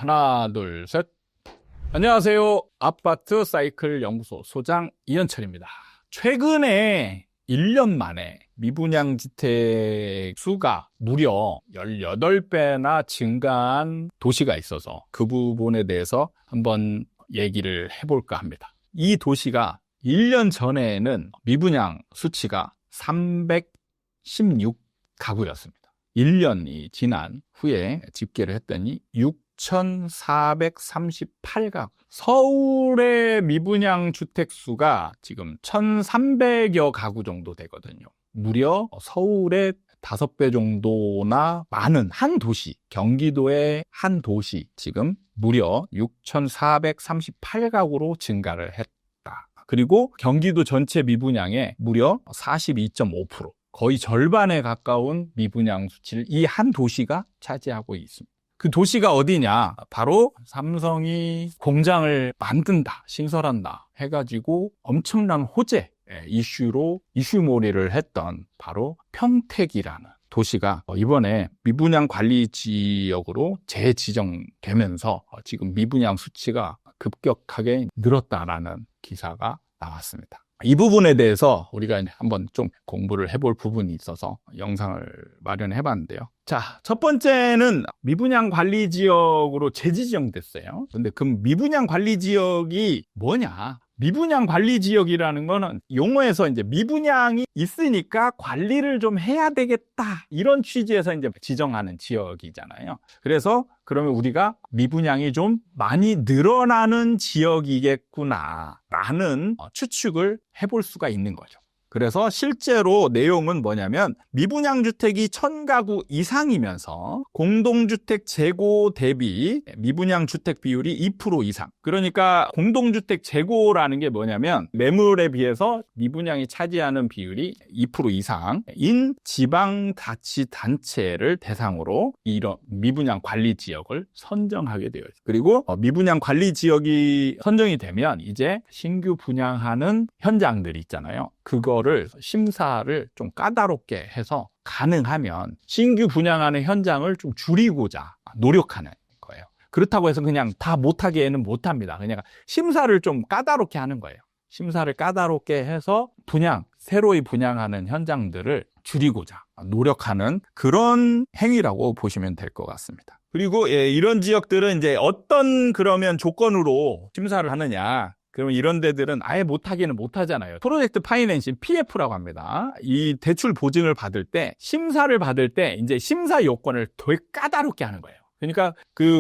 하나, 둘, 셋. 안녕하세요. 아파트 사이클 연구소 소장 이현철입니다. 최근에 1년 만에 미분양 주택 수가 무려 18배나 증가한 도시가 있어서 그 부분에 대해서 한번 얘기를 해볼까 합니다. 이 도시가 1년 전에는 미분양 수치가 316 가구였습니다. 1년이 지난 후에 집계를 했더니 6,438가구. 서울의 미분양 주택 수가 지금 1,300여 가구 정도 되거든요. 무려 서울의 5배 정도나 많은 한 도시, 경기도의 한 도시, 지금 무려 6,438가구로 증가를 했다. 그리고 경기도 전체 미분양의 무려 42.5%. 거의 절반에 가까운 미분양 수치를 이 한 도시가 차지하고 있습니다. 그 도시가 어디냐? 바로 삼성이 공장을 만든다, 신설한다 해가지고 엄청난 호재 이슈몰이를 했던 바로 평택이라는 도시가 이번에 미분양 관리 지역으로 재지정되면서 지금 미분양 수치가 급격하게 늘었다라는 기사가 나왔습니다. 이 부분에 대해서 우리가 한번 좀 공부를 해볼 부분이 있어서 영상을 마련해 봤는데요. 자, 첫 번째는 미분양 관리 지역으로 재지정됐어요. 근데 그 미분양 관리 지역이 뭐냐? 미분양 관리 지역이라는 거는 용어에서 이제 미분양이 있으니까 관리를 좀 해야 되겠다, 이런 취지에서 이제 지정하는 지역이잖아요. 그래서 그러면 우리가 미분양이 좀 많이 늘어나는 지역이겠구나 라는 추측을 해볼 수가 있는 거죠. 그래서 실제로 내용은 뭐냐면 미분양 주택이 1,000가구 이상이면서 공동주택 재고 대비 미분양 주택 비율이 2% 이상. 그러니까 공동주택 재고라는 게 뭐냐면 매물에 비해서 미분양이 차지하는 비율이 2% 이상인 지방자치단체를 대상으로 이런 미분양 관리 지역을 선정하게 되어 있어요. 그리고 미분양 관리 지역이 선정이 되면 이제 신규 분양하는 현장들이 있잖아요. 그거를 심사를 좀 까다롭게 해서 가능하면 신규 분양하는 현장을 좀 줄이고자 노력하는 거예요. 그렇다고 해서 그냥 다 못하게는 못합니다. 그냥 심사를 좀 까다롭게 하는 거예요. 심사를 까다롭게 해서 새로이 분양하는 현장들을 줄이고자 노력하는 그런 행위라고 보시면 될 것 같습니다. 그리고 이런 지역들은 이제 어떤 그러면 조건으로 심사를 하느냐? 그러면 이런 데들은 아예 못하기는 못하잖아요. 프로젝트 파이낸싱 PF라고 합니다. 이 대출 보증을 받을 때, 심사를 받을 때 이제 심사 요건을 되게 까다롭게 하는 거예요. 그러니까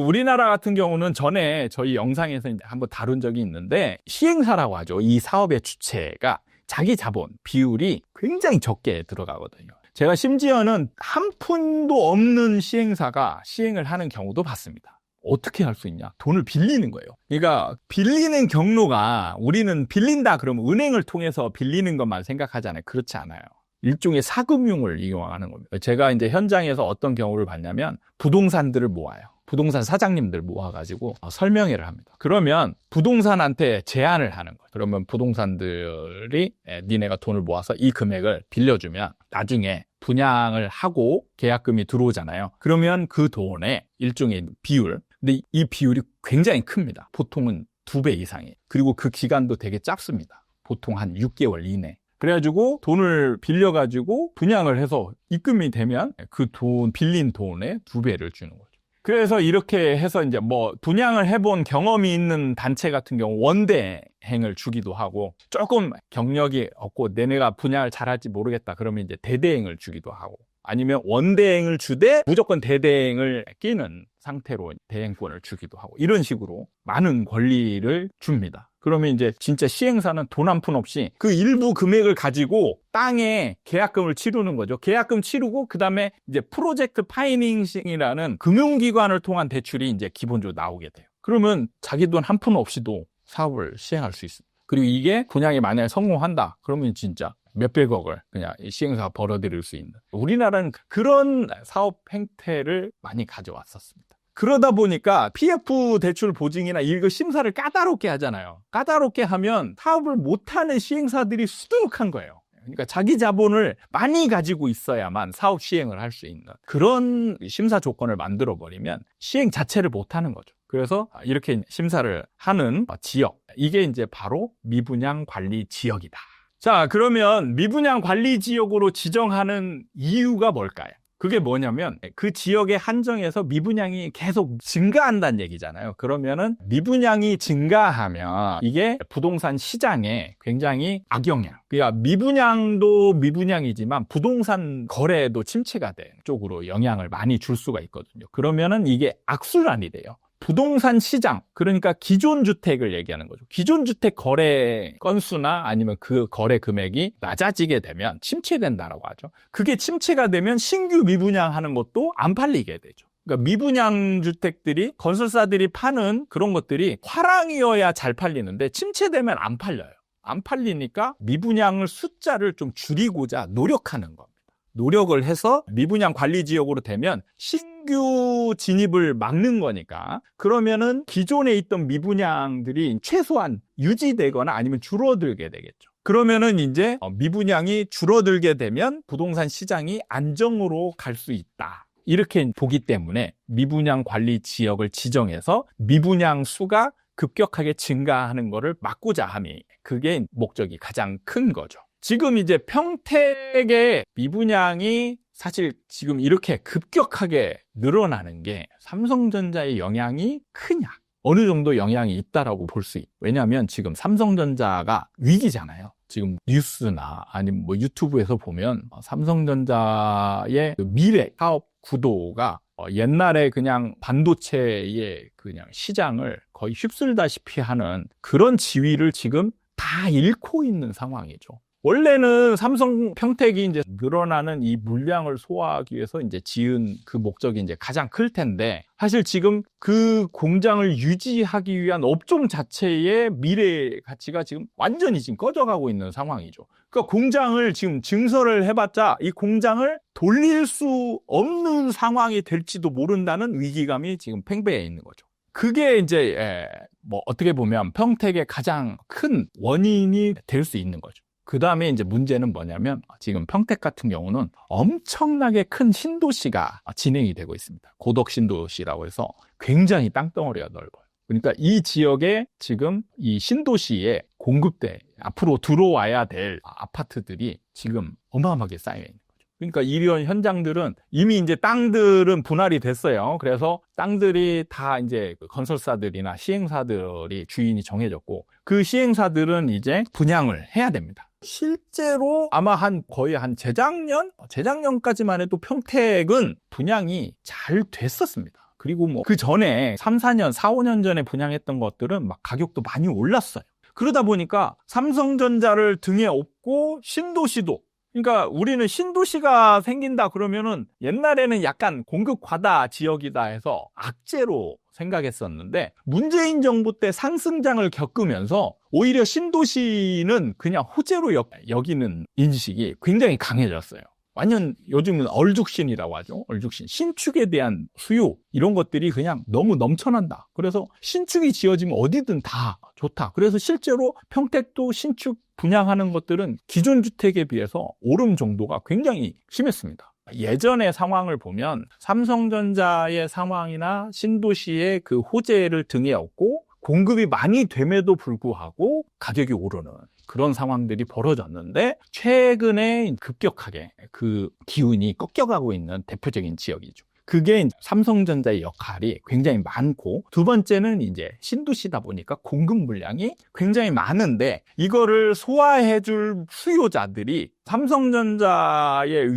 우리나라 같은 경우는 전에 저희 영상에서 이제 한번 다룬 적이 있는데, 시행사라고 하죠. 이 사업의 주체가 자기 자본 비율이 굉장히 적게 들어가거든요. 제가 심지어는 한 푼도 없는 시행사가 시행을 하는 경우도 봤습니다. 어떻게 할 수 있냐? 돈을 빌리는 거예요. 그러니까 빌리는 경로가, 우리는 빌린다 그러면 은행을 통해서 빌리는 것만 생각하잖아요. 그렇지 않아요. 일종의 사금융을 이용하는 겁니다. 제가 이제 현장에서 어떤 경우를 봤냐면 부동산들을 모아요. 부동산 사장님들 모아가지고 설명회를 합니다. 그러면 부동산한테 제안을 하는 거예요. 그러면 부동산들이 니네가 돈을 모아서 이 금액을 빌려주면 나중에 분양을 하고 계약금이 들어오잖아요. 그러면 그 돈의 일종의 비율, 근데 이 비율이 굉장히 큽니다. 보통은 2배 이상이에요. 그리고 그 기간도 되게 짧습니다. 보통 한 6개월 이내. 그래가지고 돈을 빌려가지고 분양을 해서 입금이 되면 그 빌린 돈의 2배를 주는 거죠. 그래서 이렇게 해서 이제 분양을 해본 경험이 있는 단체 같은 경우 원대행을 주기도 하고, 조금 경력이 없고 내가 분양을 잘할지 모르겠다 그러면 이제 대대행을 주기도 하고, 아니면 원대행을 주되 무조건 대대행을 끼는 상태로 대행권을 주기도 하고, 이런 식으로 많은 권리를 줍니다. 그러면 이제 진짜 시행사는 돈 한 푼 없이 그 일부 금액을 가지고 땅에 계약금을 치르는 거죠. 계약금 치르고 그다음에 이제 프로젝트 파이낸싱이라는 금융기관을 통한 대출이 이제 기본적으로 나오게 돼요. 그러면 자기 돈 한 푼 없이도 사업을 시행할 수 있습니다. 그리고 이게 분양이 만약에 성공한다 그러면 진짜 몇백억을 그냥 시행사가 벌어들일 수 있는, 우리나라는 그런 사업 행태를 많이 가져왔었습니다. 그러다 보니까 PF 대출 보증이나 이거 심사를 까다롭게 하잖아요. 까다롭게 하면 사업을 못하는 시행사들이 수두룩한 거예요. 그러니까 자기 자본을 많이 가지고 있어야만 사업 시행을 할 수 있는 그런 심사 조건을 만들어버리면 시행 자체를 못하는 거죠. 그래서 이렇게 심사를 하는 지역, 이게 이제 바로 미분양 관리 지역이다. 자, 그러면 미분양 관리 지역으로 지정하는 이유가 뭘까요? 그게 뭐냐면 그 지역에 한정해서 미분양이 계속 증가한다는 얘기잖아요. 그러면은 미분양이 증가하면 이게 부동산 시장에 굉장히 악영향. 그러니까 미분양도 미분양이지만 부동산 거래도 침체가 된 쪽으로 영향을 많이 줄 수가 있거든요. 그러면은 이게 악순환이 돼요. 부동산 시장, 그러니까 기존 주택을 얘기하는 거죠. 기존 주택 거래 건수나 아니면 그 거래 금액이 낮아지게 되면 침체된다라고 하죠. 그게 침체가 되면 신규 미분양하는 것도 안 팔리게 되죠. 그러니까 미분양 주택들이 건설사들이 파는 그런 것들이 화랑이어야 잘 팔리는데 침체되면 안 팔려요. 안 팔리니까 미분양을 숫자를 좀 줄이고자 노력하는 겁니다. 노력을 해서 미분양 관리 지역으로 되면 신규 진입을 막는 거니까, 그러면은 기존에 있던 미분양들이 최소한 유지되거나 아니면 줄어들게 되겠죠. 그러면은 이제 미분양이 줄어들게 되면 부동산 시장이 안정으로 갈 수 있다, 이렇게 보기 때문에 미분양 관리 지역을 지정해서 미분양 수가 급격하게 증가하는 거를 막고자 함이, 그게 목적이 가장 큰 거죠. 지금 이제 평택의 미분양이 사실 지금 이렇게 급격하게 늘어나는 게 삼성전자의 영향이 크냐? 어느 정도 영향이 있다라고 볼 수 있어요. 왜냐하면 지금 삼성전자가 위기잖아요. 지금 뉴스나 아니면 뭐 유튜브에서 보면 삼성전자의 미래 사업 구도가 옛날에 그냥 반도체의 그냥 시장을 거의 휩쓸다시피 하는 그런 지위를 지금 다 잃고 있는 상황이죠. 원래는 삼성 평택이 이제 늘어나는 이 물량을 소화하기 위해서 이제 지은 그 목적이 이제 가장 클 텐데, 사실 지금 그 공장을 유지하기 위한 업종 자체의 미래 가치가 지금 완전히 지금 꺼져가고 있는 상황이죠. 그러니까 공장을 지금 증설을 해봤자 이 공장을 돌릴 수 없는 상황이 될지도 모른다는 위기감이 지금 팽배해 있는 거죠. 그게 이제 뭐 어떻게 보면 평택의 가장 큰 원인이 될 수 있는 거죠. 그 다음에 이제 문제는 뭐냐면 지금 평택 같은 경우는 엄청나게 큰 신도시가 진행이 되고 있습니다. 고덕 신도시라고 해서 굉장히 땅덩어리가 넓어요. 그러니까 이 지역에 지금 이 신도시에 공급대 앞으로 들어와야 될 아파트들이 지금 어마어마하게 쌓여 있는 거죠. 그러니까 이런 현장들은 이미 이제 땅들은 분할이 됐어요. 그래서 땅들이 다 이제 건설사들이나 시행사들이 주인이 정해졌고, 그 시행사들은 이제 분양을 해야 됩니다. 실제로 아마 거의 한 재작년까지만 해도 평택은 분양이 잘 됐었습니다. 그리고 뭐 그 전에 4, 5년 전에 분양했던 것들은 막 가격도 많이 올랐어요. 그러다 보니까 삼성전자를 등에 업고 신도시도, 그러니까 우리는 신도시가 생긴다 그러면은 옛날에는 약간 공급 과다 지역이다 해서 악재로 생각했었는데, 문재인 정부 때 상승장을 겪으면서 오히려 신도시는 그냥 호재로 여기는 인식이 굉장히 강해졌어요. 완전 요즘은 얼죽신이라고 하죠. 얼죽신. 신축에 대한 수요, 이런 것들이 그냥 너무 넘쳐난다. 그래서 신축이 지어지면 어디든 다 좋다. 그래서 실제로 평택도 신축 분양하는 것들은 기존 주택에 비해서 오름 정도가 굉장히 심했습니다. 예전의 상황을 보면 삼성전자의 상황이나 신도시의 그 호재를 등에 업고 공급이 많이 됨에도 불구하고 가격이 오르는 그런 상황들이 벌어졌는데, 최근에 급격하게 그 기운이 꺾여가고 있는 대표적인 지역이죠. 그게 삼성전자의 역할이 굉장히 많고, 두 번째는 이제 신도시다 보니까 공급 물량이 굉장히 많은데 이거를 소화해줄 수요자들이 삼성전자의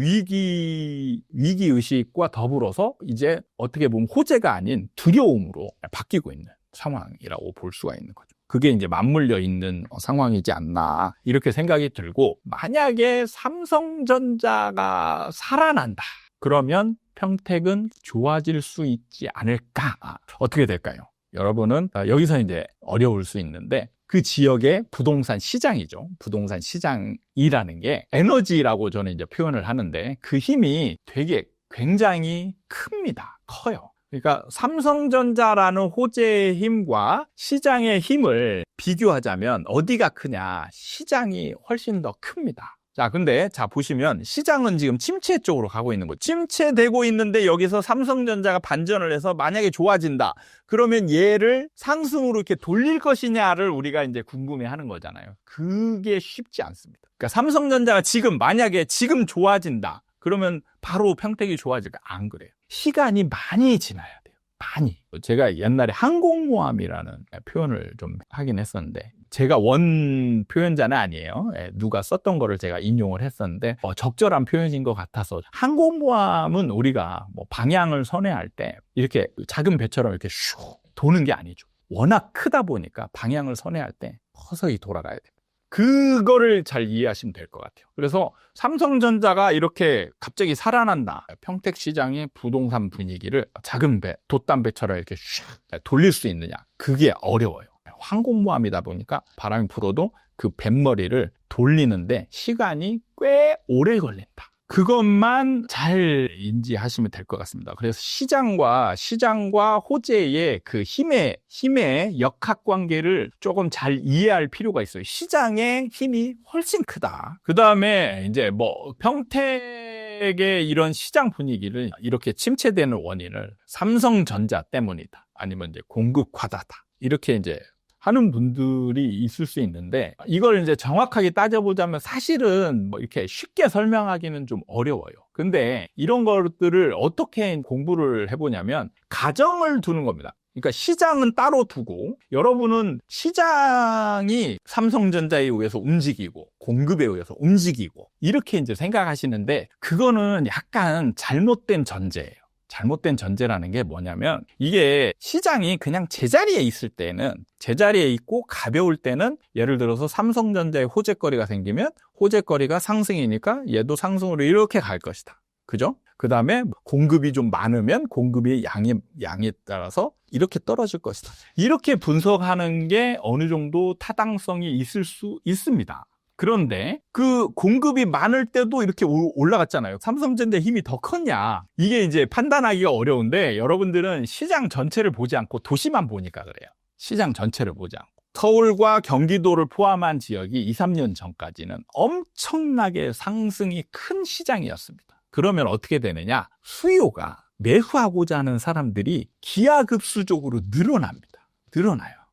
위기의식과 더불어서 이제 어떻게 보면 호재가 아닌 두려움으로 바뀌고 있는 상황이라고 볼 수가 있는 거죠. 그게 이제 맞물려 있는 상황이지 않나, 이렇게 생각이 들고, 만약에 삼성전자가 살아난다 그러면 평택은 좋아질 수 있지 않을까? 어떻게 될까요? 여러분은 여기서 이제 어려울 수 있는데, 그 지역의 부동산 시장이죠. 부동산 시장이라는 게 에너지라고 저는 이제 표현을 하는데, 그 힘이 되게 굉장히 큽니다. 커요. 그러니까 삼성전자라는 호재의 힘과 시장의 힘을 비교하자면 어디가 크냐? 시장이 훨씬 더 큽니다. 자, 근데 보시면 시장은 지금 침체 쪽으로 가고 있는 거죠. 침체되고 있는데 여기서 삼성전자가 반전을 해서 만약에 좋아진다. 그러면 얘를 상승으로 이렇게 돌릴 것이냐를 우리가 이제 궁금해하는 거잖아요. 그게 쉽지 않습니다. 그러니까 삼성전자가 만약에 지금 좋아진다. 그러면 바로 평택이 좋아질까? 안 그래요. 시간이 많이 지나야 돼요. 많이. 제가 옛날에 항공모함이라는 표현을 좀 하긴 했었는데, 제가 원 표현자는 아니에요. 누가 썼던 거를 제가 인용을 했었는데 적절한 표현인 것 같아서, 항공모함은 우리가 뭐 방향을 선회할 때 이렇게 작은 배처럼 이렇게 슉 도는 게 아니죠. 워낙 크다 보니까 방향을 선회할 때 서서히 돌아가야 돼요. 그거를 잘 이해하시면 될 것 같아요. 그래서 삼성전자가 이렇게 갑자기 살아난다. 평택 시장의 부동산 분위기를 작은 배, 돛담배처럼 이렇게 슉 돌릴 수 있느냐. 그게 어려워요. 항공모함이다 보니까 바람이 불어도 그 뱃머리를 돌리는데 시간이 꽤 오래 걸린다. 그것만 잘 인지하시면 될 것 같습니다. 그래서 시장과 호재의 그 힘의 역학관계를 조금 잘 이해할 필요가 있어요. 시장의 힘이 훨씬 크다. 그 다음에 이제 뭐 평택의 이런 시장 분위기를 이렇게 침체되는 원인을 삼성전자 때문이다. 아니면 이제 공급 과다다. 이렇게 이제 하는 분들이 있을 수 있는데, 이걸 이제 정확하게 따져보자면 사실은 뭐 이렇게 쉽게 설명하기는 좀 어려워요. 근데 이런 것들을 어떻게 공부를 해보냐면 가정을 두는 겁니다. 그러니까 시장은 따로 두고, 여러분은 시장이 삼성전자에 의해서 움직이고 공급에 의해서 움직이고 이렇게 이제 생각하시는데, 그거는 약간 잘못된 전제예요. 잘못된 전제라는 게 뭐냐면, 이게 시장이 그냥 제자리에 있을 때는, 제자리에 있고 가벼울 때는, 예를 들어서 삼성전자에 호재거리가 생기면 호재거리가 상승이니까 얘도 상승으로 이렇게 갈 것이다. 그죠? 그 다음에 공급이 좀 많으면 공급의 양에 따라서 이렇게 떨어질 것이다. 이렇게 분석하는 게 어느 정도 타당성이 있을 수 있습니다. 그런데 그 공급이 많을 때도 이렇게 올라갔잖아요. 삼성전자 힘이 더 컸냐? 이게 이제 판단하기가 어려운데, 여러분들은 시장 전체를 보지 않고 도시만 보니까 그래요. 시장 전체를 보지 않고. 서울과 경기도를 포함한 지역이 2, 3년 전까지는 엄청나게 상승이 큰 시장이었습니다. 그러면 어떻게 되느냐? 수요가, 매수하고자 하는 사람들이 기하급수적으로 늘어나요.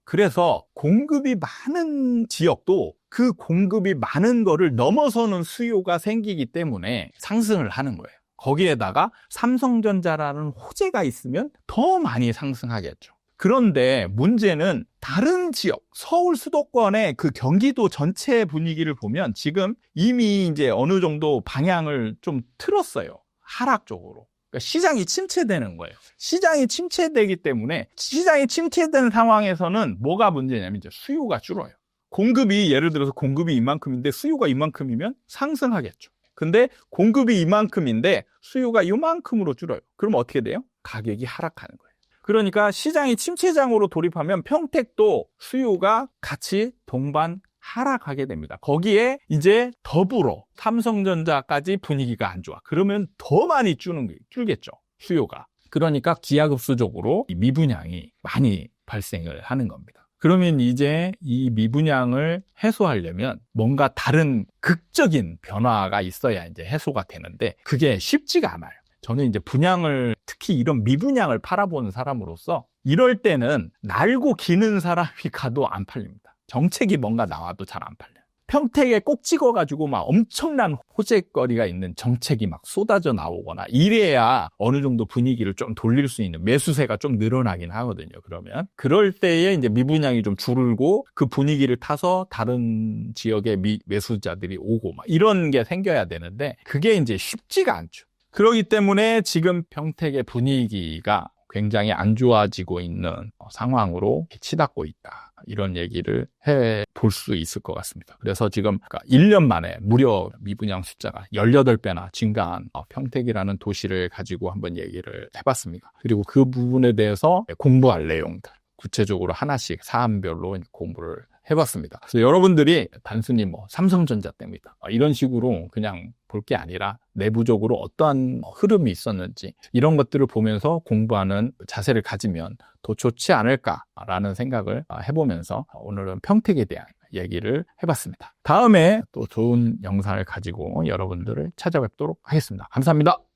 그래서 공급이 많은 지역도 그 공급이 많은 거를 넘어서는 수요가 생기기 때문에 상승을 하는 거예요. 거기에다가 삼성전자라는 호재가 있으면 더 많이 상승하겠죠. 그런데 문제는 다른 지역, 서울 수도권의 그 경기도 전체 분위기를 보면 지금 이미 이제 어느 정도 방향을 좀 틀었어요. 하락 쪽으로. 그러니까 시장이 침체되는 거예요. 시장이 침체되기 때문에, 시장이 침체된 상황에서는 뭐가 문제냐면 이제 수요가 줄어요. 공급이, 예를 들어서 공급이 이만큼인데 수요가 이만큼이면 상승하겠죠. 근데 공급이 이만큼인데 수요가 이만큼으로 줄어요. 그러면 어떻게 돼요? 가격이 하락하는 거예요. 그러니까 시장이 침체장으로 돌입하면 평택도 수요가 같이 동반 하락하게 됩니다. 거기에 이제 더불어 삼성전자까지 분위기가 안 좋아. 그러면 더 많이 줄겠죠, 수요가. 그러니까 기하급수적으로 이 미분양이 많이 발생을 하는 겁니다. 그러면 이제 이 미분양을 해소하려면 뭔가 다른 극적인 변화가 있어야 이제 해소가 되는데, 그게 쉽지가 않아요. 저는 이제 분양을, 특히 이런 미분양을 팔아보는 사람으로서 이럴 때는 날고 기는 사람이 가도 안 팔립니다. 정책이 뭔가 나와도 잘 안 팔려요. 평택에 꼭 찍어가지고 막 엄청난 호재거리가 있는 정책이 막 쏟아져 나오거나 이래야 어느 정도 분위기를 좀 돌릴 수 있는, 매수세가 좀 늘어나긴 하거든요. 그러면 그럴 때에 이제 미분양이 좀 줄고 그 분위기를 타서 다른 지역의 매수자들이 오고 막 이런 게 생겨야 되는데, 그게 이제 쉽지가 않죠. 그렇기 때문에 지금 평택의 분위기가 굉장히 안 좋아지고 있는 상황으로 치닫고 있다. 이런 얘기를 해볼 수 있을 것 같습니다. 그래서 지금 1년 만에 무려 미분양 숫자가 18배나 증가한 평택이라는 도시를 가지고 한번 얘기를 해봤습니다. 그리고 그 부분에 대해서 공부할 내용들, 구체적으로 하나씩 사안별로 공부를 해봤습니다. 그래서 여러분들이 단순히 뭐 삼성전자 때문이다, 이런 식으로 그냥 볼 게 아니라 내부적으로 어떠한 흐름이 있었는지 이런 것들을 보면서 공부하는 자세를 가지면 더 좋지 않을까라는 생각을 해보면서 오늘은 평택에 대한 얘기를 해봤습니다. 다음에 또 좋은 영상을 가지고 여러분들을 찾아뵙도록 하겠습니다. 감사합니다.